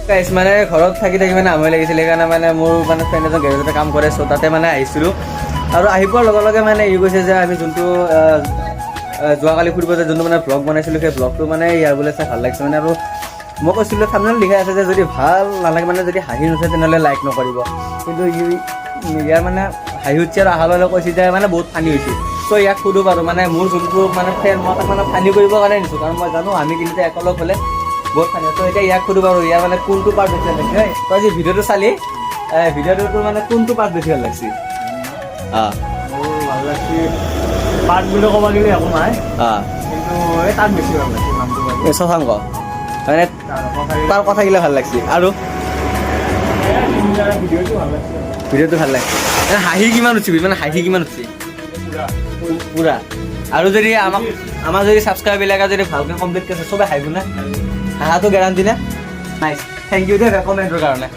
গাইছ মানে ঘৰত থাকি থাকি মানে আমনি লাগিছিলে, সেইকাৰণে মানে মোৰ মানে ফ্ৰেণ্ড এজন গেৰেজতে কাম কৰে, চ' তাতে মানে আহিছিলোঁ। আৰু আহি পোৱাৰ লগে লগে মানে ই কৈছে যে আমি যোনটো যোৱাকালি ফুৰিব যে যোনটো মানে ব্লগ বনাইছিলোঁ, সেই ব্লগটো মানে ইয়াৰ বোলে চাই ভাল লাগিছে মানে। আৰু মই কৈছিলোঁ থাম্বনেইলত লিখাই আছে যে যদি ভাল নালাগে মানে যদি হাঁহি নুঠে তেনেহ'লে লাইক নকৰিব, কিন্তু ইয়াৰ মানে হাঁহি উঠি আৰু অহাৰ লগে কৈছে যে মানে বহুত ফানি হৈছে। চ' ইয়াক সুধোঁ বাৰু মানে মোৰ যোনটো মানে ফ্ৰেণ্ড, মই তাক মানে ফানি কৰিবৰ কাৰণে নিছোঁ, কাৰণ মই জানো আমি কিন্তু একেলগ হ'লে বহুত ফানি। ত' এতিয়া ইয়াক সুধোঁ বাৰু ইয়াৰ মানে কোনটো পাৰ্ট বেছি ভাল লাগিছে। তই যে ভিডিঅ'টো চালি, ভিডিঅ'টোতো মানে কোনটো পাৰ্ট বেছি ভাল লাগিছে? মোৰ ভাল লাগছে পাৰ্ট বুলি ক'ব গ'লে একো নাই, কিন্তু এই তাত বেছি ভাল লাগছে নামটো এই শশাংক মানে তাৰ কথাগিলা ভাল লাগছে। আৰু ভিডিঅ'টো ভাল লাগছে, ভিডিঅ'টো ভাল লাগছে মানে হাঁহি কিমান উঠিবি, মানে হাঁহি কিমান উঠিছে পুৰা। আৰু যদি আমাৰ যদি ছাবস্ক্ৰাইবাৰবিলাকে যদি ভালকৈ কমপ্লিট কৰিছে চবে হাঁহিব না, হাঁহাটো গেৰাণ্টি না? নাইচ, থেংক ইউ দেই কমেণ্টৰ কাৰণে।